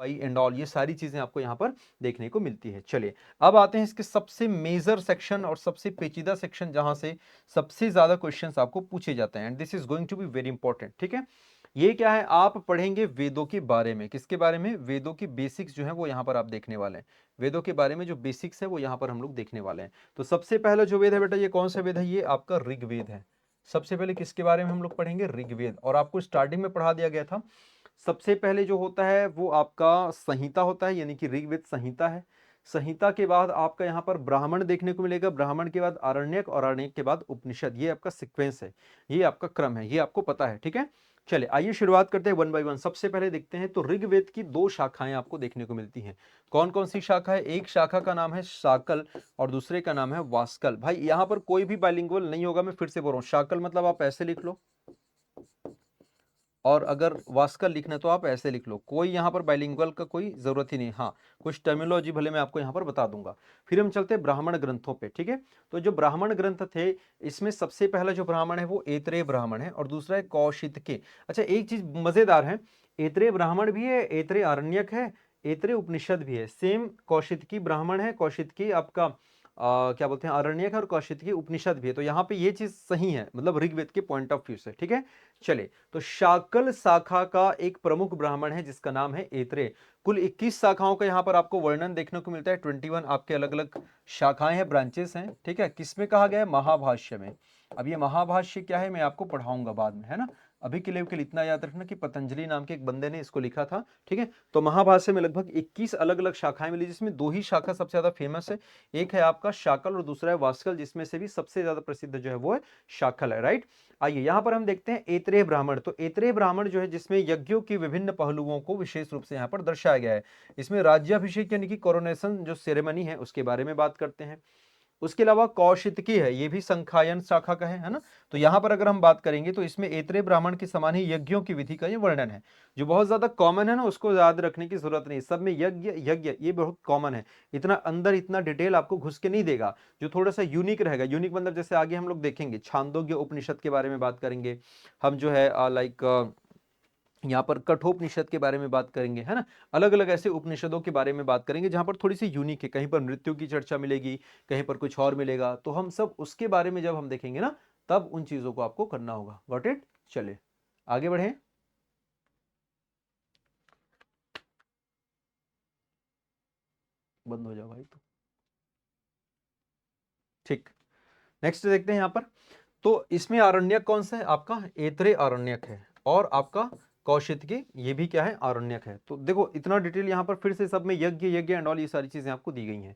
Pi and all, ये सारी चीजें आपको यहाँ पर देखने को मिलती है। चलिए अब आते हैं इसके सबसे मेजर सेक्शन और सबसे पेचीदा सेक्शन, जहां से सबसे ज्यादा क्वेश्चंस आपको पूछे जाते हैं, and this is going to be very important. ठीक है, ये क्या है, आप पढ़ेंगे वेदों के बारे में। किसके बारे में? वेदों की बेसिक्स जो है वो यहाँ पर आप देखने वाले हैं। वेदों के बारे में जो बेसिक्स है वो यहाँ पर हम लोग देखने वाले हैं। तो सबसे पहला जो वेद है बेटा, ये कौन सा वेद है? ये आपका ऋग्वेद है। सबसे पहले किसके बारे में हम लोग पढ़ेंगे? ऋग्वेद। और आपको स्टार्टिंग में पढ़ा दिया गया था, सबसे पहले जो होता है वो आपका संहिता होता है, यानी कि ऋग्वेद संहिता है। संहिता के बाद आपका यहाँ पर ब्राह्मण देखने को मिलेगा, ब्राह्मण के बाद आरण्यक और आरण्यक के बाद उपनिषद। ये आपका सीक्वेंस है, ये आपका क्रम है, ये आपको पता है। ठीक है, चलिए आइए शुरुआत करते हैं वन बाय वन। सबसे पहले देखते हैं, तो ऋग्वेद की दो शाखाएं आपको देखने को मिलती हैं। कौन कौन सी शाखा है? एक शाखा का नाम है शाकल और दूसरे का नाम है वास्कल। भाई यहाँ पर कोई भी बाइलिंगुअल नहीं होगा, मैं फिर से बोल रहा हूँ। शाकल मतलब आप ऐसे लिख लो, और अगर वास्कल लिखना है तो आप ऐसे लिख लो। कोई यहाँ पर बाइलिंगुअल का कोई जरूरत ही नहीं। हाँ, कुछ टर्मिनोलॉजी भले मैं आपको यहाँ पर बता दूंगा। फिर हम चलते हैं ब्राह्मण ग्रंथों पे। ठीक है, तो जो ब्राह्मण ग्रंथ थे, इसमें सबसे पहला जो ब्राह्मण है वो ऐतरेय ब्राह्मण है और दूसरा है कौशितकी। अच्छा, एक चीज मजेदार है, ऐतरेय ब्राह्मण भी है, ऐतरेय आरण्यक है, ऐतरेय उपनिषद भी है। सेम कौशितकी ब्राह्मण है, कौशितकी आपका क्या बोलते हैं, आरण्यक है, और कौशितकी उपनिषद भी है। तो यहाँ पे ये चीज सही है, मतलब ऋग्वेद के पॉइंट ऑफ व्यू से। ठीक है, चले, तो शाकल शाखा का एक प्रमुख ब्राह्मण है जिसका नाम है ऐतरेय। कुल 21 शाखाओं का यहाँ पर आपको वर्णन देखने को मिलता है। 21 आपके अलग अलग शाखाएं हैं, ब्रांचेस हैं। ठीक है, किसमें कहा गया है? महाभाष्य में। अब ये महाभाष्य क्या है मैं आपको पढ़ाऊंगा बाद में, है ना। अभी के लिए इतना याद रखना कि पतंजलि नाम के एक बंदे ने इसको लिखा था। ठीक है, तो महाभाष्य में लगभग 21 अलग अलग शाखाएं मिली, जिसमें दो ही शाखा सबसे ज्यादा फेमस है। एक है आपका शाकल और दूसरा है वास्कल, जिसमें से भी सबसे ज्यादा प्रसिद्ध जो है वो है शाकल है। राइट, आइए यहां पर हम देखते हैं ऐतरेय ब्राह्मण। तो ऐतरेय ब्राह्मण जो है, जिसमें यज्ञों की विभिन्न पहलुओं को विशेष रूप से यहां पर दर्शाया गया है। इसमें राज्याभिषेक यानी कि कोरोनेशन जो सेरेमनी है उसके बारे में बात करते हैं। उसके अलावा कौशितकी है, ये भी संखायन शाखा का है ना। तो यहां पर अगर हम बात करेंगे तो इसमें ऐतरेय ब्राह्मण के समान ही यज्ञों की विधि का ये वर्णन है। जो बहुत ज्यादा कॉमन है ना, उसको याद रखने की जरूरत नहीं, सब में यज्ञ यज्ञ ये बहुत कॉमन है। इतना अंदर इतना डिटेल आपको घुस के नहीं देगा। जो थोड़ा सा यूनिक रहेगा, यूनिक मतलब जैसे आगे हम लोग देखेंगे छांदोग्य उपनिषद के बारे में बात करेंगे हम, जो है लाइक यहाँ पर कठोपनिषद के बारे में बात करेंगे, है ना। अलग अलग ऐसे उपनिषदों के बारे में बात करेंगे जहां पर थोड़ी सी यूनिक है, कहीं पर मृत्यु की चर्चा मिलेगी, कहीं पर कुछ और मिलेगा। तो हम सब उसके बारे में जब हम देखेंगे ना, तब उन चीजों को आपको करना होगा। Got it? चलिए आगे बढ़े। बंद हो जाओ भाई। ठीक, नेक्स्ट देखते हैं यहाँ पर। तो इसमें आरण्यक कौन सा है? आपका ऐतरेय आरण्यक है, और आपका कौशितकी ये भी क्या है? आरण्यक है। तो देखो इतना डिटेल यहाँ पर फिर से सब में यज्ञ यज्ञ एंड ऑल ये सारी चीजें आपको दी गई हैं।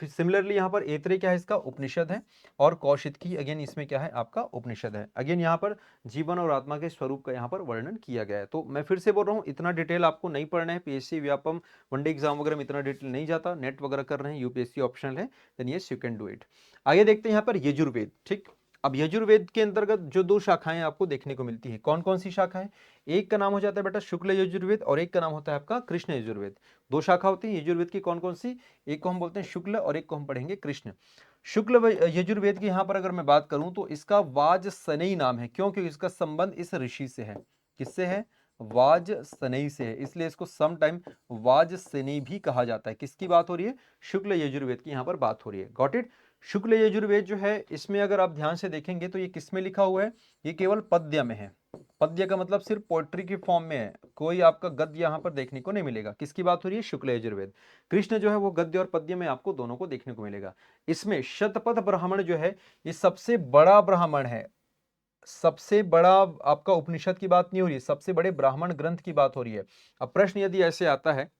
फिर सिमिलरली यहाँ पर ऐतरेय क्या है? इसका उपनिषद है, और कौशितकी अगेन इसमें क्या है? आपका उपनिषद है। अगेन यहाँ पर जीवन और आत्मा के स्वरूप का यहाँ पर वर्णन किया गया है। तो मैं फिर से बोल रहा हूँ, इतना डिटेल आपको नहीं पढ़ना है। पीएससी व्यापम वनडे एग्जाम वगैरह में इतना डिटेल नहीं जाता। नेट वगैरह कर रहे हैं, यूपीएससी ऑप्शनल है, then yes you can do it. आगे देखते हैं यहाँ पर यजुर्वेद। ठीक, अब यजुर्वेद के अंतर्गत जो दो शाखाएं आपको देखने को मिलती है, कौन कौन सी शाखा है? एक का नाम हो जाता है बेटा शुक्ल यजुर्वेद, और एक का नाम होता है आपका कृष्ण यजुर्वेद। दो शाखा होती है यजुर्वेद की, कौन कौन सी? एक को हम बोलते हैं शुक्ल और एक को हम पढ़ेंगे कृष्ण। शुक्ल यजुर्वेद की यहाँ पर अगर मैं बात करूं तो इसका वाजसनेयी नाम है। क्यों? क्योंकि इसका संबंध इस ऋषि से है। किससे है? वाजसनेयी से है, इसलिए इसको सम टाइम वाजसेनेयी भी कहा जाता है। किसकी बात हो रही है? शुक्ल यजुर्वेद की यहाँ पर बात हो रही है। Got it? शुक्ल यजुर्वेद जो है, इसमें अगर आप ध्यान से देखेंगे तो ये किसमें लिखा हुआ है? ये केवल पद्य में है। पद्य का मतलब सिर्फ पोएट्री की फॉर्म में है, कोई आपका गद्य यहाँ पर देखने को नहीं मिलेगा। किसकी बात हो रही है? शुक्ल यजुर्वेद। कृष्ण जो है वो गद्य और पद्य में आपको दोनों को देखने को मिलेगा। इसमें शतपथ ब्राह्मण जो है, ये सबसे बड़ा ब्राह्मण है। सबसे बड़ा आपका उपनिषद की बात नहीं हो रही है, सबसे बड़े ब्राह्मण ग्रंथ की बात हो रही है। अब प्रश्न यदि ऐसे आता है,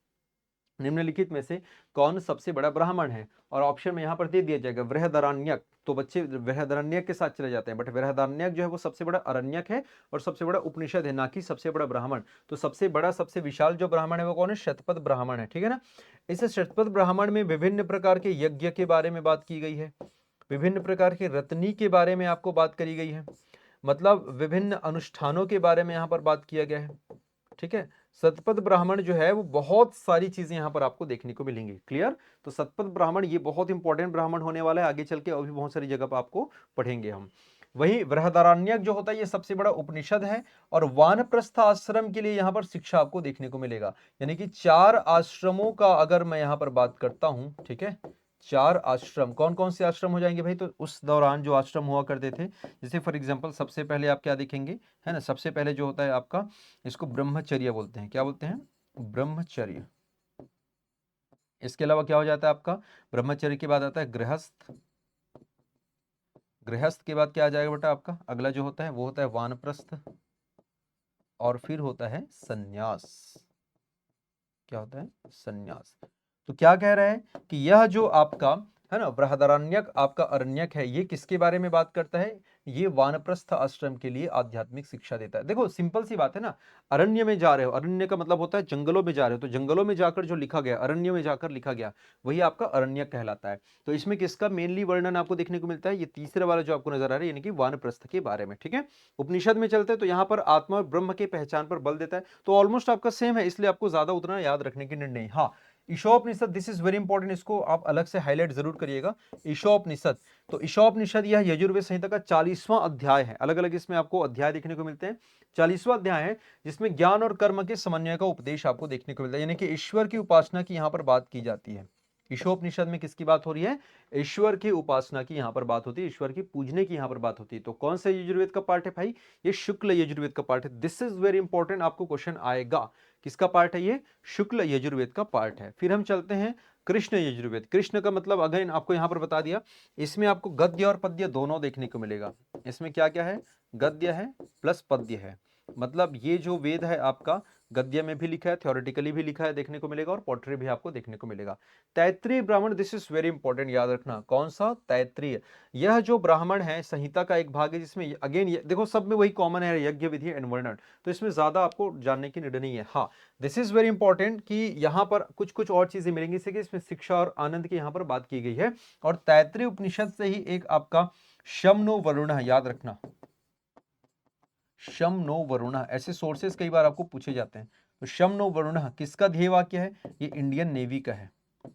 निम्नलिखित में से कौन सबसे बड़ा ब्राह्मण है, और ऑप्शन में यहां पर दे दिया जाएगा बृहदारण्यक, तो बच्चे बृहदारण्यक के साथ चले जाते हैं, बट बृहदारण्यक जो है वो सबसे बड़ा अरण्यक है और सबसे बड़ा उपनिषद है, ना कि सबसे बड़ा ब्राह्मण। तो सबसे बड़ा सबसे विशाल जो ब्राह्मण है वो कौन है? शतपथ ब्राह्मण है। ठीक है ना। इस शतपथ ब्राह्मण में विभिन्न प्रकार के यज्ञ के बारे में बात की गई है, विभिन्न प्रकार के रत्नी के बारे में आपको बात करी गई है, मतलब विभिन्न अनुष्ठानों के बारे में यहाँ पर बात किया गया है। ठीक है, सतपथ ब्राह्मण जो है वो बहुत सारी चीजें यहाँ पर आपको देखने को मिलेंगी। क्लियर? तो सतपथ ब्राह्मण ये बहुत इंपॉर्टेंट ब्राह्मण होने वाला है आगे चल के, अभी बहुत सारी जगह पर आपको पढ़ेंगे हम। वही बृहदारण्यक जो होता है ये सबसे बड़ा उपनिषद है, और वानप्रस्थ आश्रम के लिए यहाँ पर शिक्षा आपको देखने को मिलेगा। यानी कि 4 आश्रमों का अगर मैं यहाँ पर बात करता हूं, ठीक है, 4 आश्रम कौन कौन से आश्रम हो जाएंगे भाई? तो उस दौरान जो आश्रम हुआ करते थे, जैसे फॉर एग्जाम्पल सबसे पहले आप क्या देखेंगे, है ना, सबसे पहले जो होता है आपका, इसको ब्रह्मचर्य बोलते हैं। क्या बोलते हैं? ब्रह्मचर्य। इसके अलावा क्या हो जाता है आपका? ब्रह्मचर्य के बाद आता है गृहस्थ। गृहस्थ के बाद क्या आ जाएगा बेटा आपका? अगला जो होता है वो होता है वानप्रस्थ, और फिर होता है सन्यास। क्या होता है? सन्यास। तो क्या कह रहा है कि यह जो आपका है ना बृहदारण्यक आपका अरण्यक है, ये किसके बारे में बात करता है? ये वानप्रस्थ आश्रम के लिए आध्यात्मिक शिक्षा देता है। देखो सिंपल सी बात है ना, अरण्य में जा रहे हो, अरण्य का मतलब होता है जंगलों में जा रहे हो, तो जंगलों में जाकर जो लिखा गया, अरण्य में जाकर लिखा गया, वही आपका अरण्यक कहलाता है। तो इसमें किसका मेनली वर्णन आपको देखने को मिलता है? ये तीसरे वाला जो आपको नजर आ रहा है, यानी कि वानप्रस्थ के बारे में। ठीक है, उपनिषद में चलते हैं तो यहाँ पर आत्मा और ब्रह्म के पहचान पर बल देता है, तो ऑलमोस्ट आपका सेम है, इसलिए आपको ज्यादा उतना याद रखने की नीड नहीं। हाँ, Ishopanishad, this is very important, इसको आप अलग से हाईलाइट जरूर करिएगा। ईशोपनिषद, तो ईशोपनिषद यह यजुर्वेद संहिता का 40वां अध्याय है। अलग अलग इसमें आपको अध्याय देखने को मिलते हैं। 40वां अध्याय है जिसमें ज्ञान और कर्म के समन्वय का उपदेश आपको देखने को मिलता है, यानी कि ईश्वर की उपासना की यहाँ पर बात की जाती है। ईशोपनिषद में किसकी बात हो रही है? ईश्वर की उपासना की यहाँ पर बात होती है, ईश्वर की पूजने की यहाँ पर बात होती है। तो कौन सा यजुर्वेद का पार्ट है भाई? ये शुक्ल यजुर्वेद का पार्ट है। दिस इज वेरी इंपॉर्टेंट, आपको क्वेश्चन आएगा। किसका पार्ट है ये? शुक्ल यजुर्वेद का पार्ट है। फिर हम चलते हैं कृष्ण यजुर्वेद। कृष्ण का मतलब अगेन आपको यहां पर बता दिया, इसमें आपको गद्य और पद्य दोनों देखने को मिलेगा। इसमें क्या क्या है? गद्य है प्लस पद्य है। मतलब ये जो वेद है आपका, गद्य में भी लिखा है, थ्योरेटिकली भी लिखा है, देखने को मिलेगा, और पोट्री भी आपको देखने को मिलेगा। तैत्रीय ब्राह्मण, दिस इज वेरी इंपॉर्टेंट, याद रखना। कौन सा? तैत्रीय। यह जो ब्राह्मण है संहिता का एक भाग है, जिसमें अगेन देखो सब में वही कॉमन है, यज्ञ, विधि एंड वर्णन, तो इसमें ज्यादा आपको जानने की नीड नहीं है। हाँ, दिस इज वेरी इंपॉर्टेंट कि यहां पर कुछ कुछ और चीजें मिलेंगी, जैसे कि इसमें शिक्षा और आनंद की यहां पर बात की गई है। और तैत्रीय उपनिषद से ही एक आपका शम नो वरुण, याद रखना, शम नो वरुण, ऐसे सोर्सेस कई बार आपको पूछे जाते हैं। तो शम नो वरुण किसका ध्येय वाक्य है? ये इंडियन नेवी का है।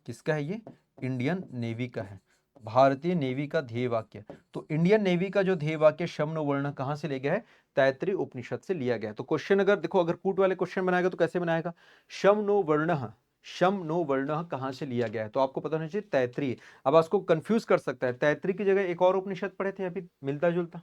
किसका है ये? इंडियन नेवी का है, भारतीय नेवी का ध्येय वाक्य। तो इंडियन नेवी का जो ध्येय वाक्य शम नो वर्ण कहां से ले गया है? तैत्रीय उपनिषद से लिया गया है। तो क्वेश्चन अगर देखो, अगर कूट वाले क्वेश्चन बनाएगा तो कैसे बनाएगा? शम नो वर्ण, शम नो वर्ण कहां से लिया गया है? तो आपको पता होना चाहिए तैत्रीय। अब आपको कंफ्यूज कर सकता है, तैत्रीय की जगह एक और उपनिषद पढ़े थे अभी मिलता जुलता,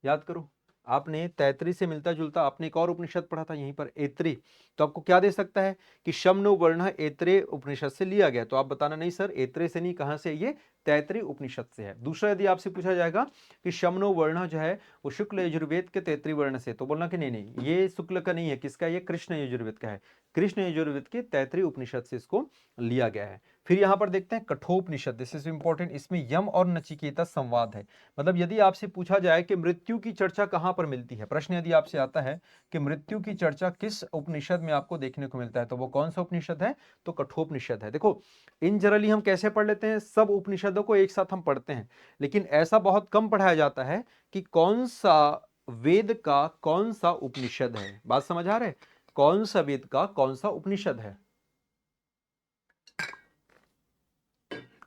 याद करो। आपने तैत्रीय से मिलता जुलता आपने एक और उपनिषद पढ़ा था यहीं पर, ऐत्री। तो आपको क्या दे सकता है कि शमनो वर्ण ऐत्रेय उपनिषद से लिया गया, तो आप बताना नहीं सर ऐत्रेय से नहीं, कहां से? ये तैत्रीय उपनिषद से है। दूसरा, यदि आपसे पूछा जाएगा कि शमनो वर्ण जो है वो शुक्ल यजुर्वेद के तैत्रीय वर्ण से, तो बोलना कि नहीं नहीं ये शुक्ल का नहीं है, किसका? ये कृष्ण यजुर्वेद का है, कृष्ण यजुर्वेद के तैत्रीय उपनिषद से इसको लिया गया है। फिर यहां पर देखते हैं कठोपनिषद, दिस इज इंपॉर्टेंट। इसमें यम और नचिकेता संवाद है। मतलब यदि आपसे पूछा जाए कि मृत्यु की चर्चा कहां पर मिलती है, प्रश्न यदि आपसे आता है कि मृत्यु की चर्चा किस उपनिषद में आपको देखने को मिलता है, तो वो कौन सा उपनिषद है? तो कठोपनिषद है। देखो इन जनरली हम कैसे पढ़ लेते हैं, सब उपनिषदों को एक साथ हम पढ़ते हैं, लेकिन ऐसा बहुत कम पढ़ाया जाता है कि कौन सा वेद का कौन सा उपनिषद है। बात समझ आ रहा है? कौन सा वेद का कौन सा उपनिषद है,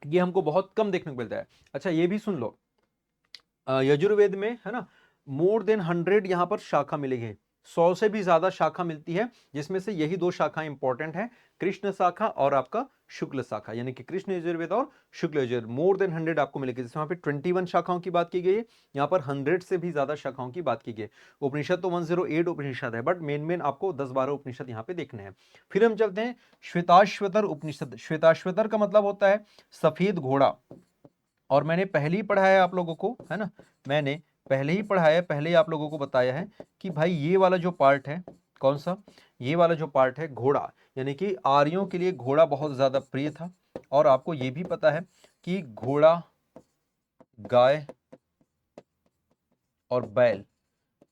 ये हमको बहुत कम देखने को मिलता है। अच्छा ये भी सुन लो, यजुर्वेद में है ना मोर देन 100 यहां पर शाखा मिलेगी, 100 से भी ज्यादा शाखा मिलती है, जिसमें से यही दो शाखाएं इंपॉर्टेंट है, कृष्ण शाखा और आपका शुक्ल शाखा, यानी कि कृष्ण यजुर्वेद और शुक्ल यजुर्वेद। मोर देन 100 आपको मिलेगी, जैसे वहां पे 21 शाखाओं की बात की गई है, यहाँ पर 100 से भी ज्यादा शाखाओं की बात की गई है। उपनिषद तो 108 उपनिषद है, बट मेन मेन आपको 10-12 उपनिषद यहाँ पे देखने हैं। फिर हम चलते हैं श्वेताश्वतर उपनिषद। श्वेताश्वतर का मतलब होता है सफेद घोड़ा, और मैंने पहले ही पढ़ाया है आप लोगों को, है ना, मैंने पहले ही पढ़ाया है, पहले ही आप लोगों को बताया है कि भाई ये वाला जो पार्ट है, कौन सा? ये वाला जो पार्ट है घोड़ा, यानी कि आर्यों के लिए घोड़ा बहुत ज्यादा प्रिय था। और आपको ये भी पता है कि घोड़ा, गाय और बैल,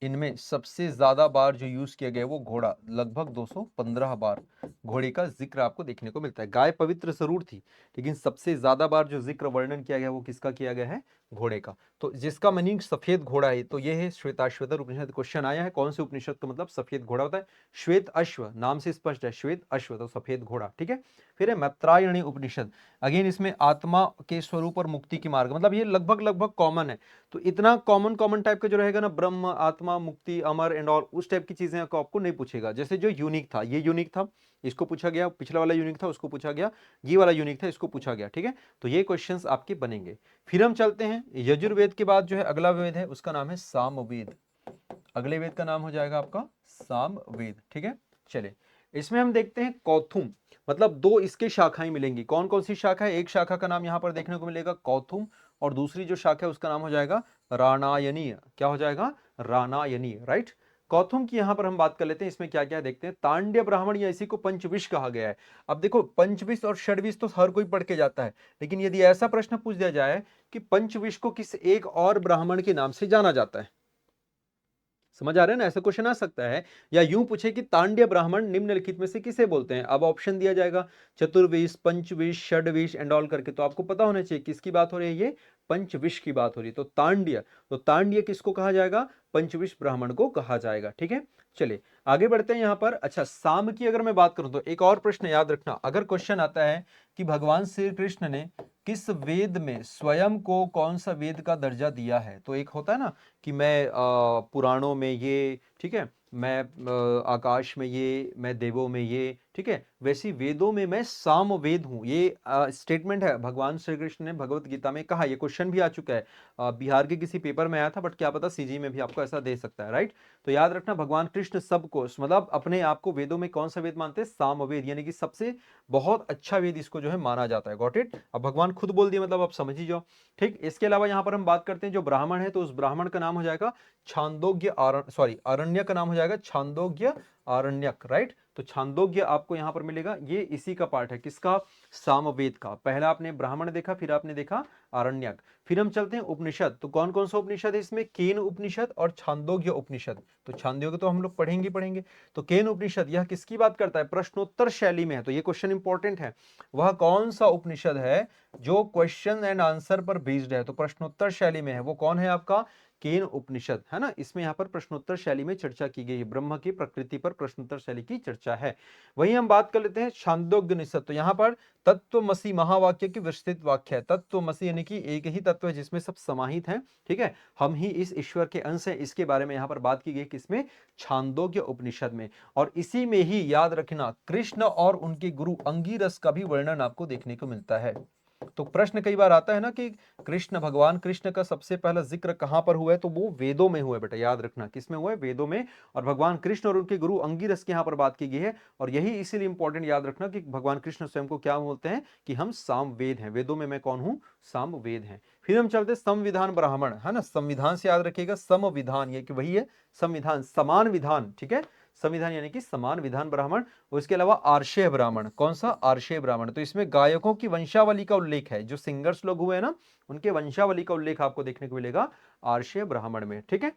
इनमें सबसे ज्यादा बार जो यूज किया गया है वो घोड़ा, लगभग 215 बार घोड़े का जिक्र आपको देखने को मिलता है। गाय पवित्र जरूर थी, लेकिन सबसे ज्यादा बार जो जिक्र वर्णन किया गया वो किसका किया गया है? घोड़े का। तो जिसका मीनिंग सफेद घोड़ा है, तो ये है श्वेताश्वतर उपनिषद। क्वेश्चन आया है कौन से उपनिषद का मतलब सफेद घोड़ा होता है? श्वेत अश्व, नाम से स्पष्ट है, श्वेत अश्व तो सफेद घोड़ा। ठीक है, फिर है मैत्रायणी उपनिषद। अगेन इसमें आत्मा के स्वरूप और मुक्ति के मार्ग, मतलब ये लगभग लगभग कॉमन है। तो इतना कॉमन कॉमन टाइप का जो रहेगा ना, ब्रह्म, आत्मा, मुक्ति, अमर एंड ऑल, उस टाइप की चीजें को आपको नहीं पूछेगा। जैसे जो यूनिक था, ये यूनिक था, इसको पूछा गया, पिछला वाला यूनिक था, उसको पूछा गया, ये वाला यूनिक था, इसको पूछा गया। ठीक है, तो ये क्वेश्चंस आपके बनेंगे। फिर हम चलते हैं यजुर्वेद के बाद जो है अगला वेद है, उसका नाम है सामवेद। अगले वेद का नाम हो जाएगा आपका सामवेद। ठीक है, चलिए इसमें हम देखते हैं कौथुम, मतलब दो इसके शाखाएं मिलेंगी। कौन कौन सी शाखा है? एक शाखा का नाम यहां पर देखने को मिलेगा कौथुम, और दूसरी जो शाखा है उसका नाम हो जाएगा राणायनीय। क्या हो जाएगा? राणायनीय, राइट। कौथुम की यहां पर हम बात कर लेते हैं, इसमें क्या क्या देखते हैं। तांड्य ब्राह्मण या इसी को पंचविश कहा गया है। अब देखो पंचविश और षड्विश तो हर कोई पढ़ के जाता है, लेकिन यदि ऐसा प्रश्न पूछ दिया जाए कि पंचविश को किस एक और ब्राह्मण के नाम से जाना जाता है, समझ आ रहा है ना, ऐसा क्वेश्चन आ सकता है। या यूं पूछे कि तांड्य ब्राह्मण निम्नलिखित में से किसे बोलते हैं, अब ऑप्शन दिया जाएगा चतुर्विश, पंचविश, षड्विश एंड ऑल करके, तो आपको पता होना चाहिए किसकी बात हो रही है, ये पंचविश की बात हो रही है। तो तांड्य, तो तांड्य किसको कहा जाएगा? पंचविश ब्राह्मण को कहा जाएगा। ठीक है, चलिए आगे बढ़ते हैं यहां पर। अच्छा, साम की अगर मैं बात करूं तो एक और प्रश्न याद रखना, अगर क्वेश्चन आता है कि भगवान श्री कृष्ण ने किस वेद में स्वयं को कौन सा वेद का दर्जा दिया है, तो एक होता है ना कि मैं पुराणों में ये, ठीक है, मैं आकाश में ये, मैं देवों में ये, ठीक है, वैसी वेदों में मैं सामवेद हूं। ये स्टेटमेंट है भगवान श्री कृष्ण ने भगवत गीता में कहा। ये क्वेश्चन भी आ चुका है, बिहार के किसी पेपर में आया था, बट क्या पता सीजी में भी आपको ऐसा दे सकता है, राइट। तो याद रखना भगवान कृष्ण सबको, मतलब अपने आप को वेदों में कौन सा वेद मानते हैं? सामवेद, यानी कि सबसे बहुत अच्छा वेद इसको जो है माना जाता है। Got it? अब भगवान खुद बोल दिया, मतलब आप समझ ही जाओ। ठीक, इसके अलावा यहां पर हम बात करते हैं जो ब्राह्मण है, तो उस ब्राह्मण का नाम हो जाएगा छांदोग्य, सॉरी अरण्य का नाम हो जाएगा छांदोग्य आरण्यक, राइट। तो छांदोग्य आपको यहां पर मिलेगा, ये इसी का पार्ट है, किसका? सामवेद का। पहला आपने ब्राह्मण देखा, फिर आपने देखा आरण्यक। फिर हम चलते हैं उपनिषद, तो कौन कौन सा उपनिषद है इसमें? केन उपनिषद और छांदोग्य उपनिषद। तो छांदोग्य तो हम लोग पढ़ेंगे पढ़ेंगे। तो केन उपनिषद यह किसकी बात करता है? प्रश्नोत्तर शैली में है, तो ये क्वेश्चन इंपॉर्टेंट है। वह कौन सा उपनिषद है जो क्वेश्चन एंड आंसर पर बेस्ड है, तो प्रश्नोत्तर शैली में है, वो कौन है आपका? केन उपनिषद, है ना। इसमें यहाँ पर प्रश्नोत्तर शैली में चर्चा की गई है, ब्रह्म की प्रकृति पर प्रश्नोत्तर शैली की चर्चा है। वहीं हम बात कर लेते हैं छांदोग्योपनिषद, तो यहाँ पर तत्वमसि महावाक्य की विस्तृत वाक्य है। तत्वमसि यानी कि एक ही तत्व है जिसमें सब समाहित है, ठीक है, हम ही इस ईश्वर के अंश हैं, इसके बारे में यहाँ पर बात की गई किसमें? छांदोग्य उपनिषद में। और इसी में ही याद रखना कृष्ण और उनके गुरु अंगिरस का भी वर्णन आपको देखने को मिलता है। तो प्रश्न कई बार आता है ना कि कृष्ण, भगवान कृष्ण का सबसे पहला जिक्र कहां पर हुआ है, तो वो वेदों में हुआ है बेटा, याद रखना किसमें हुआ है? वेदों में। और भगवान कृष्ण और उनके गुरु अंगिरस की यहां पर बात की गई है, और यही इसीलिए इंपॉर्टेंट याद रखना कि भगवान कृष्ण स्वयं को क्या बोलते हैं कि हम सामवेद हैं, वेदों में मैं कौन हूं? सामवेद हैं। फिर हम चलते संविधान ब्राह्मण, है ना, संविधान से याद रखिएगा, समविधान ये कि वही है संविधान, समान विधान, ठीक है, संविधान यानी कि समान विधान ब्राह्मण। उसके अलावा आर्षेय ब्राह्मण, कौन सा? आर्षेय ब्राह्मण, तो इसमें गायकों की वंशावली का उल्लेख है, जो सिंगर्स लोग हुए हैं ना, उनके वंशावली का उल्लेख आपको देखने को मिलेगा आर्षेय ब्राह्मण में। ठीक है,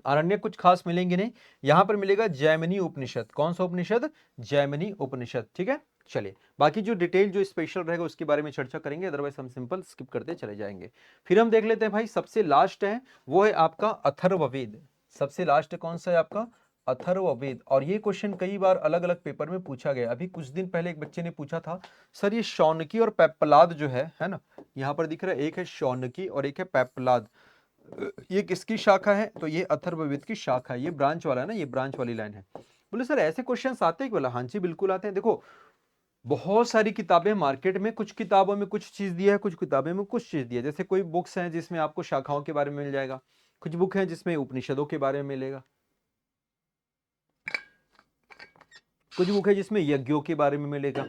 आरण्य कुछ खास मिलेंगे नहीं, यहां पर मिलेगा जैमिनी उपनिषद। कौन सा उपनिषद? जैमिनी उपनिषद। ठीक है, चलिए बाकी जो डिटेल जो स्पेशल रहेगा उसके बारे में चर्चा करेंगे, अदरवाइज हम सिंपल स्किप करते चले जाएंगे। फिर हम देख लेते हैं भाई, सबसे लास्ट है वो है आपका अथर्ववेद। सबसे लास्ट कौन सा है आपका? अथर्ववेद। और ये क्वेश्चन कई बार अलग अलग पेपर में पूछा गया। अभी कुछ दिन पहले एक बच्चे ने पूछा था, सर ये शौनकी और पेप्पलाद जो है ना, यहाँ पर दिख रहा है, एक है शौनकी और एक है पेप्पलाद, ये किसकी शाखा है? तो ये अथर्ववेद की शाखा है, ये ब्रांच वाला है ना, ये ब्रांच वाली लाइन है। बोले सर ऐसे क्वेश्चंस आते हैं? बोला हाँ जी बिल्कुल आते हैं। देखो बहुत सारी किताबें मार्केट में, कुछ किताबों में कुछ चीज दिया है, कुछ किताबों में कुछ चीज दिया है। जैसे कोई बुक्स हैं जिसमें आपको शाखाओं के बारे में मिल जाएगा, कुछ बुक हैं जिसमें उपनिषदों के बारे में मिलेगा, कुछ बुक है जिसमें यज्ञों के बारे में मिलेगा,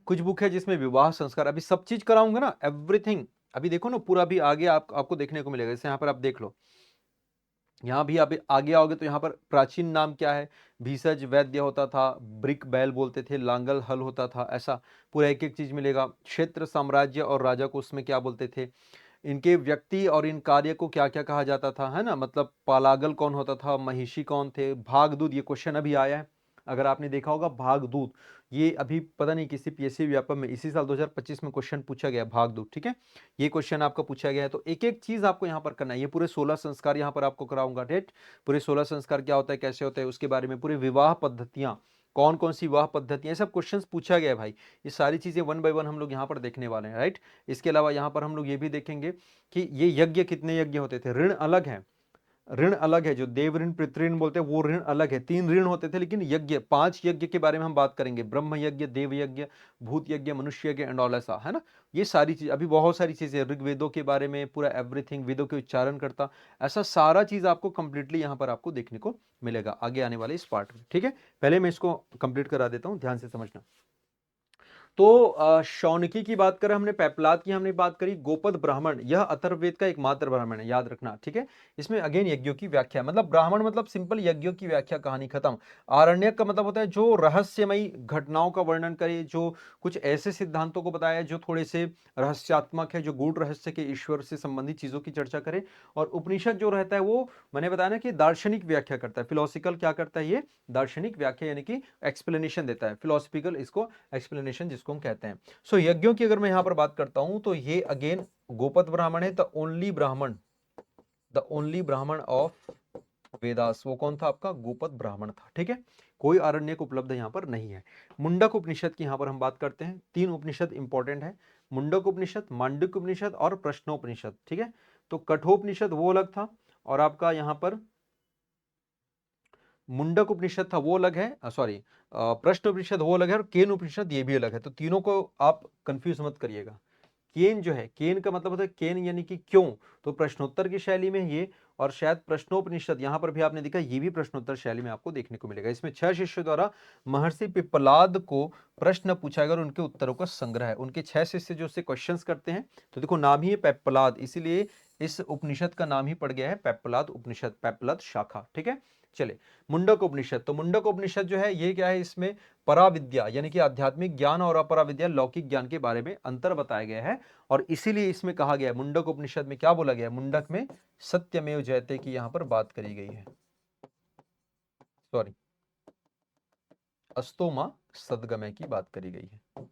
कुछ बुक है जिसमें विवाह संस्कार, अभी सब चीज कराऊंगा ना, एवरीथिंग। अभी देखो ना पूरा भी आगे आपको देखने को मिलेगा। जैसे यहाँ पर आप देख लो, यहाँ भी आप आगे आओगे तो यहाँ पर प्राचीन नाम क्या है? भीषज वैद्य होता था, ब्रिक बैल बोलते थे, लांगल हल होता था, ऐसा पूरा एक एक चीज मिलेगा। क्षेत्र, साम्राज्य और राजा को उसमें क्या बोलते थे, इनके व्यक्ति और इन कार्य को क्या क्या कहा जाता था, है ना, मतलब पालागल कौन होता था, महिषी कौन थे, भागदूत, ये क्वेश्चन अभी आया है, अगर आपने देखा होगा भागदूत, ये अभी पता नहीं किसी पीएससी व्यापक में इसी साल 2025 में क्वेश्चन पूछा गया भागदूत। ठीक है, ये क्वेश्चन आपका पूछा गया है। तो एक एक चीज आपको यहाँ पर करना है, ये पूरे 16 संस्कार यहाँ पर आपको कराऊंगा। डेट पूरे 16 संस्कार क्या होता है, कैसे होता है, उसके बारे में पूरी विवाह पद्धतियां, कौन कौन सी विवाह पद्धतियां, सब क्वेश्चंस पूछा गया है भाई। ये सारी चीजें 1 बाय 1 हम लोग यहाँ पर देखने वाले हैं, राइट। इसके अलावा यहाँ पर हम लोग ये भी देखेंगे कि ये यज्ञ कितने यज्ञ होते थे, ऋण अलग है, ऋण अलग है, जो देव ऋण पितृ ऋण बोलते हैं वो ऋण अलग है, 3 ऋण होते थे, लेकिन यज्ञ 5 यज्ञ के बारे में हम बात करेंगे, ब्रह्म यज्ञ, देव यज्ञ, भूत यज्ञ, मनुष्य यज्ञ एंड ऑल, ऐसा है ना। ये सारी चीज, अभी बहुत सारी चीजें ऋग्वेदों के बारे में पूरा एवरीथिंग, वेदों के उच्चारण करता, ऐसा सारा चीज आपको कंप्लीटली यहाँ पर आपको देखने को मिलेगा आगे आने वाले इस पार्ट में, ठीक है। पहले मैं इसको कंप्लीट करा देता हूँ, ध्यान से समझना। तो शौनकी की बात करें हमने, पेपलाद की हमने बात करी, गोपद ब्राह्मण यह अथर्ववेद का एकमात्र ब्राह्मण है, याद रखना, ठीक है। इसमें अगेन यज्ञों की व्याख्या, मतलब ब्राह्मण मतलब सिंपल यज्ञों की व्याख्या, कहानी खत्म। आरण्यक का मतलब होता है जो रहस्यमयी घटनाओं का वर्णन करे, जो कुछ ऐसे सिद्धांतों को बताया जो थोड़े से रहस्यात्मक है, जो गूढ़ रहस्य के ईश्वर से संबंधित चीजों की चर्चा करे। और उपनिषद जो रहता है वो मैंने बताया ना कि दार्शनिक व्याख्या करता है, फिलोसफिकल क्या करता है, ये दार्शनिक व्याख्या यानी कि एक्सप्लेनेशन देता है, फिलोसफिकल इसको एक्सप्लेनेशन जिसको हम कहते हैं। सो यज्ञों की अगर मैं यहां पर बात करता हूं तो ये अगेन गोपद ब्राह्मण है, द ओनली ब्राह्मण ऑफ वेदास, वो कौन था आपका, गोपद ब्राह्मण था, ठीक है। कोई आरण्यक उपलब्ध यहां पर नहीं है। मुंडक उपनिषद की यहां पर हम बात करते हैं, 3 उपनिषद इंपॉर्टेंट है, मुंडक उपनिषद, मांडुक्य उपनिषद और प्रश्नोपनिषद, ठीक है। तो कठोपनिषद वो अलग था, और आपका यहां पर मुंडक उपनिषद था वो अलग है, सॉरी प्रश्न उपनिषद वो अलग है, और केन उपनिषद ये भी अलग है। तो तीनों को आप कंफ्यूज मत करिएगा। केन जो है, केन का मतलब होता है केन यानी कि क्यों, तो प्रश्नोत्तर की शैली में ये, और शायद प्रश्नोपनिषद यहां पर भी आपने देखा ये भी प्रश्नोत्तर शैली में आपको देखने को मिलेगा। इसमें 6 शिष्यों द्वारा महर्षि पिप्पलाद को प्रश्न पूछा गया और उनके उत्तरों का संग्रह है। उनके 6 शिष्य जो उससे क्वेश्चंस करते हैं, तो देखो नाम ही है पिप्पलाद, इसीलिए इस उपनिषद का नाम ही पड़ गया है पिप्पलाद उपनिषद, पिप्पलाद शाखा, ठीक है। चले मुंडक उपनिषद, तो मुंडक उपनिषद जो है ये क्या है, इसमें पराविद्या यानी कि आध्यात्मिक ज्ञान और अपराविद्या लौकिक ज्ञान के बारे में अंतर बताया गया है, और इसीलिए इसमें कहा गया है, मुंडक उपनिषद में क्या बोला गया है, मुंडक में सत्यमेव जयते की यहां पर बात करी गई है, सॉरी अस्तोमा सदगमय की बात करी गई है,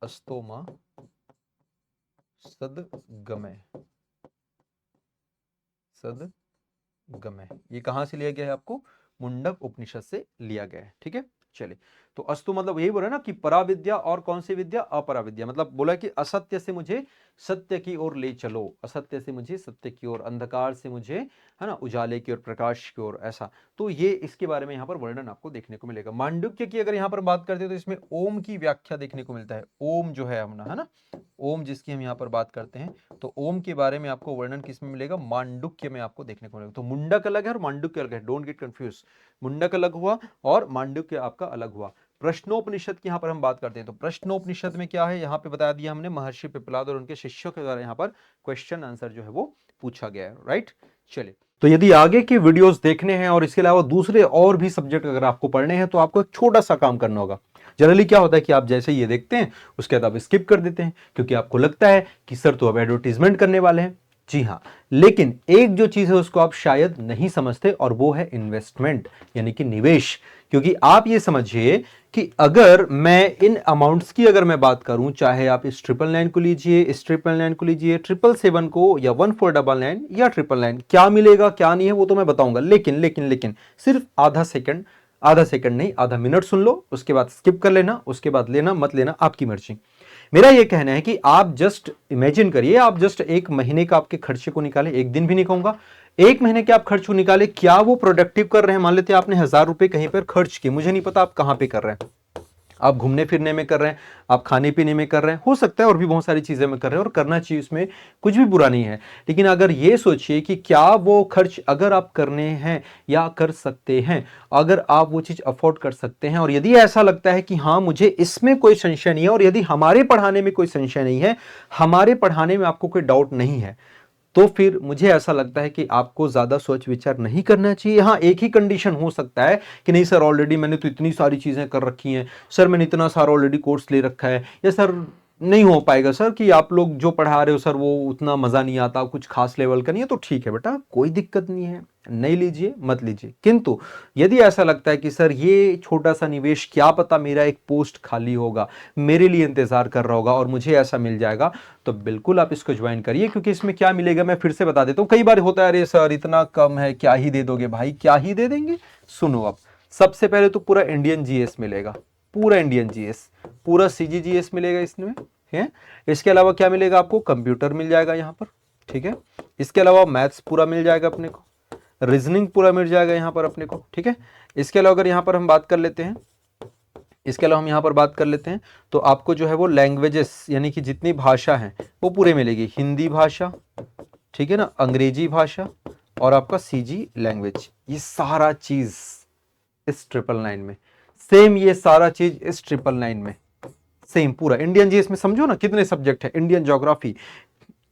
अस्तोमा सदगमय, सदगमय ये कहां से लिया गया है, आपको मुंडक उपनिषद से लिया गया है, ठीक है। चलिए, तो अस्तु मतलब यही बोला ना कि पराविद्या और कौन सी विद्या, अपराविद्या, मतलब बोला कि असत्य से मुझे सत्य की ओर ले चलो, असत्य से मुझे सत्य की ओर, अंधकार से मुझे है ना उजाले की ओर, प्रकाश की ओर, ऐसा। तो ये इसके बारे में यहाँ पर वर्णन आपको देखने को मिलेगा। मांडुक्य की अगर यहाँ पर बात करते हैं तो इसमें ओम की व्याख्या देखने को मिलता है, ओम जो है अपना, है ना, ओम जिसकी हम यहाँ पर बात करते हैं, तो ओम के बारे में आपको वर्णन किसमें मिलेगा, मांडुक्य में आपको देखने को मिलेगा। तो मुंडक अलग है और मांडुक्य अलग है, डोंट गेट कंफ्यूज, मुंडक अलग हुआ और मांडुक्य आपका अलग हुआ। प्रश्नोपनिषद की यहां पर हम बात करते हैं, तो प्रश्नोपनिषद में क्या है, यहां पे बता दिया हमने, महर्षि पिप्पलाद और उनके शिष्यों के द्वारा यहां पर क्वेश्चन आंसर जो है वो पूछा गया है, राइट। चलिए, तो यदि आगे के वीडियोस देखने हैं और इसके अलावा दूसरे और भी सब्जेक्ट अगर आपको पढ़ने हैं तो आपको एक छोटा सा काम करना होगा। जनरली क्या होता है कि आप जैसे ये देखते हैं उसके बाद आप स्किप कर देते हैं, क्योंकि आपको लगता है कि सर तो अब एडवर्टीजमेंट करने वाले हैं। जी हाँ, लेकिन एक जो चीज है उसको आप शायद नहीं समझते, और वो है इन्वेस्टमेंट यानी कि निवेश। क्योंकि आप ये समझिए कि अगर मैं इन अमाउंट्स की अगर मैं बात करूं, चाहे आप इस 999 को लीजिए, इस 999 को लीजिए, 777 को, या 1499 या 999, क्या मिलेगा क्या नहीं है वो तो मैं बताऊंगा, लेकिन लेकिन लेकिन सिर्फ आधा सेकंड नहीं, आधा मिनट सुन लो, उसके बाद स्किप कर लेना, उसके बाद लेना मत लेना आपकी मर्जी। मेरा यह कहना है कि आप जस्ट इमेजिन करिए, आप जस्ट एक महीने का आपके खर्चे को निकालें, एक दिन भी नहीं कहूंगा, एक महीने के आप खर्च को निकाले, क्या वो प्रोडक्टिव कर रहे हैं। मान लेते हैं आपने 1000 रुपए कहीं पर खर्च किए, मुझे नहीं पता आप कहां पे कर रहे हैं, आप घूमने फिरने में कर रहे हैं, आप खाने पीने में कर रहे हैं, हो सकता है और भी बहुत सारी चीजें में कर रहे हैं, और करना चाहिए, उसमें कुछ भी बुरा नहीं है। लेकिन अगर ये सोचिए कि क्या वो खर्च अगर आप करने हैं या कर सकते हैं, अगर आप वो चीज अफोर्ड कर सकते हैं, और यदि ऐसा लगता है कि हाँ मुझे इसमें कोई संशय नहीं है, और यदि हमारे पढ़ाने में कोई संशय नहीं है, हमारे पढ़ाने में आपको कोई डाउट नहीं है, तो फिर मुझे ऐसा लगता है कि आपको ज्यादा सोच विचार नहीं करना चाहिए। हाँ, एक ही कंडीशन हो सकता है कि नहीं सर ऑलरेडी मैंने तो इतनी सारी चीजें कर रखी हैं, सर मैंने इतना सारा ऑलरेडी कोर्स ले रखा है, या सर नहीं हो पाएगा सर कि आप लोग जो पढ़ा रहे हो सर वो उतना मजा नहीं आता, कुछ खास लेवल का नहीं है, तो ठीक है बेटा, कोई दिक्कत नहीं है, नहीं लीजिए मत लीजिए। किंतु यदि ऐसा लगता है कि सर ये छोटा सा निवेश, क्या पता मेरा एक पोस्ट खाली होगा, मेरे लिए इंतजार कर रहा होगा और मुझे ऐसा मिल जाएगा, तो बिल्कुल आप इसको ज्वाइन करिए। क्योंकि इसमें क्या मिलेगा मैं फिर से बता देता हूं, कई बार होता है अरे सर इतना कम है, क्या ही दे दोगे भाई, क्या ही दे देंगे। सुनो, अब सबसे पहले तो पूरा इंडियन जीएस मिलेगा, पूरा इंडियन जीएस, पूरा सीजीजीएस मिलेगा इसमें है। इसके अलावा क्या मिलेगा आपको, कंप्यूटर मिल जाएगा यहाँ पर, ठीक है। इसके अलावा मैथ्स पूरा मिल जाएगा अपने को, रीजनिंग पूरा मिल जाएगा यहाँ पर अपने को, ठीक है। इसके अलावा अगर यहाँ पर हम बात कर लेते हैं, इसके अलावा हम यहाँ पर बात कर लेते हैं तो आपको जो है वो लैंग्वेजेस यानी कि जितनी भाषा हैं वो पूरे मिलेगी, हिंदी भाषा, ठीक है ना, अंग्रेजी भाषा और आपका सीजी लैंग्वेज, ये सारा चीज इस 999 में सेम, ये सारा चीज इस 999 में सेम पूरा। इंडियन जीएस में समझो ना कितने सब्जेक्ट है, Indian geography,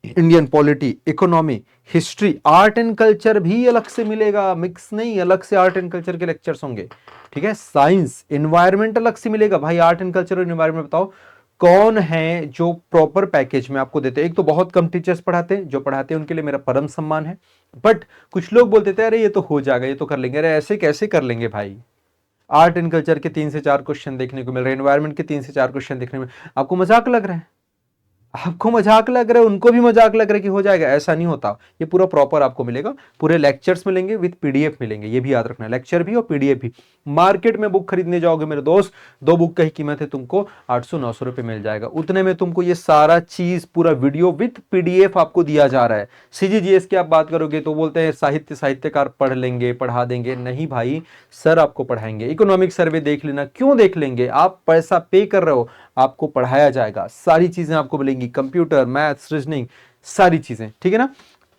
Indian polity, economy, history, art and culture भी अलग से मिलेगा, मिक्स नहीं, अलग से आर्ट एंड कल्चर के लेक्चर्स होंगे, ठीक है। साइंस, एनवायरमेंट अलग से मिलेगा भाई, आर्ट एंड कल्चर और एनवायरमेंट बताओ कौन है जो प्रॉपर पैकेज में आपको देते हैं। एक तो बहुत कम टीचर्स पढ़ाते हैं, जो पढ़ाते हैं उनके लिए मेरा परम सम्मान है, बट कुछ लोग बोलते थे अरे ये तो हो जाएगा, ये तो कर लेंगे, अरे ऐसे कैसे कर लेंगे भाई। आर्ट एंड कल्चर के 3 से 4 क्वेश्चन देखने को मिल रहे हैं, एनवायरमेंट के 3 से 4 क्वेश्चन देखने में, आपको मजाक लग रहा है, आपको मजाक लग रहा है, उनको भी मजाक लग रहा है कि हो जाएगा, ऐसा नहीं होता। ये पूरा प्रॉपर आपको मिलेगा, पूरे लेक्चर्स मिलेंगे विद पीडीएफ मिलेंगे, ये भी याद रखना, लेक्चर भी और पीडीएफ भी। मार्केट में बुक खरीदने जाओगे मेरे दोस्त, 2 बुक का ही कीमत है तुमको 800-900 रुपए मिल जाएगा, उतने में तुमको ये सारा चीज पूरा वीडियो विद पीडीएफ आपको दिया जा रहा है। सीजीजीएस की आप बात करोगे तो बोलते हैं साहित्यकार पढ़ लेंगे, पढ़ा देंगे, नहीं भाई, सर आपको पढ़ाएंगे। इकोनॉमिक सर्वे देख लेना, क्यों देख लेंगे, आप पैसा पे कर रहे हो, आपको पढ़ाया जाएगा, सारी चीजें आपको मिलेंगी, कंप्यूटर, मैथ्स, रीजनिंग, सारी चीजें, ठीक है ना।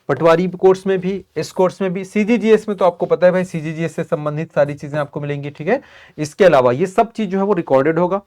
पटवारी कोर्स में भी, इस कोर्स में भी, सीजीजीएस में तो आपको पता है भाई, सीजीजीएस से संबंधित सारी चीजें आपको मिलेंगी, ठीक है। इसके अलावा ये सब चीज जो है वो रिकॉर्डेड होगा,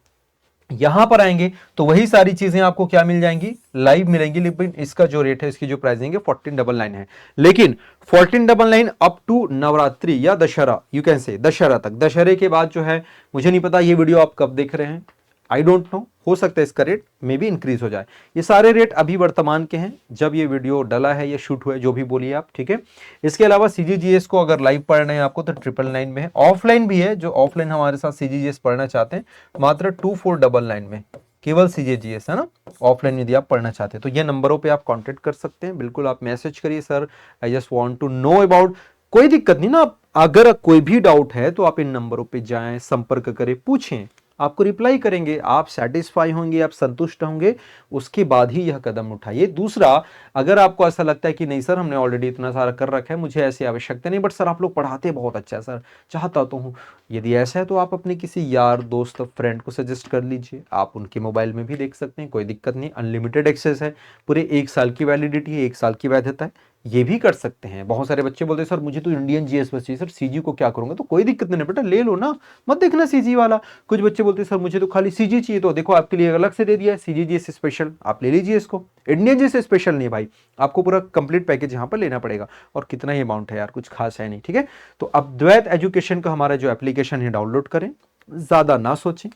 यहां पर आएंगे तो वही सारी चीजें आपको क्या मिल जाएंगी, लाइव मिलेंगी। लेकिन इसका जो रेट है, इसकी जो प्राइसिंग है 1499 है, लेकिन 1499 अप टू नवरात्रि या Dussehra, you can say Dussehra तक। दशहरे के बाद जो है मुझे नहीं पता ये वीडियो आप कब देख रहे हैं, आई डोंट नो, हो सकता है इसका रेट मे भी इंक्रीज हो जाए। ये सारे रेट अभी वर्तमान के हैं, जब ये वीडियो डला है या शूट हुआ है, जो भी बोलिए आप, ठीक है। इसके अलावा सीजीजीएस को अगर लाइव पढ़ना है आपको तो 999 में है, ऑफलाइन भी है, जो ऑफलाइन हमारे साथ सीजीजीएस पढ़ना चाहते हैं मात्र 2499 में, केवल सीजीजीएस है ना, ऑफलाइन यदि आप पढ़ना चाहते हैं तो ये नंबरों पर आप कॉन्टेक्ट कर सकते हैं, बिल्कुल आप मैसेज करिए, sir I just want to know about, कोई दिक्कत नहीं ना, अगर कोई भी डाउट है तो आप इन नंबरों पर जाएं, संपर्क करें, पूछें, आपको रिप्लाई करेंगे, आप सेटिस्फाई होंगे, आप संतुष्ट होंगे, उसके बाद ही यह कदम उठाइए। दूसरा, अगर आपको ऐसा लगता है कि नहीं सर हमने ऑलरेडी इतना सारा कर रखा है, मुझे ऐसी आवश्यकता नहीं, बट सर आप लोग पढ़ाते बहुत अच्छा है सर, चाहता तो हूँ, यदि ऐसा है तो आप अपने किसी यार दोस्त फ्रेंड को सजेस्ट कर लीजिए, आप उनके मोबाइल में भी देख सकते हैं, कोई दिक्कत नहीं, अनलिमिटेड एक्सेस है, पूरे 1 साल की वैलिडिटी है, 1 साल की वैधता है, ये भी कर सकते हैं। बहुत सारे बच्चे बोलते हैं सर मुझे तो इंडियन जीएस बस चाहिए, सर सीजी को क्या करूंगा, तो कोई दिक्कत नहीं बेटा, ले लो ना, मत देखना सीजी वाला। कुछ बच्चे बोलते हैं सर मुझे तो खाली सीजी चाहिए, तो देखो आपके लिए अलग से दे दिया है सीजी जीएस स्पेशल, आप ले लीजिए इसको, इंडियन जीएस स्पेशल नहीं भाई, आपको पूरा कंप्लीट पैकेज यहाँ पर लेना पड़ेगा, और कितना ही अमाउंट है यार, कुछ खास है नहीं, ठीक है। तो अब द्वैत एजुकेशन का हमारा जो एप्लीकेशन है डाउनलोड करें, ज्यादा ना सोचें,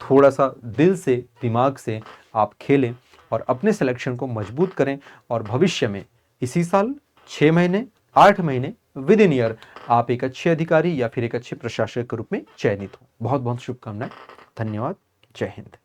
थोड़ा सा दिल से, दिमाग से आप खेलें और अपने सिलेक्शन को मजबूत करें, और भविष्य में इसी साल 6 महीने 8 महीने विद इन ईयर आप एक अच्छे अधिकारी या फिर एक अच्छे प्रशासक के रूप में चयनित हो। बहुत बहुत शुभकामनाएं, धन्यवाद, जय हिंद।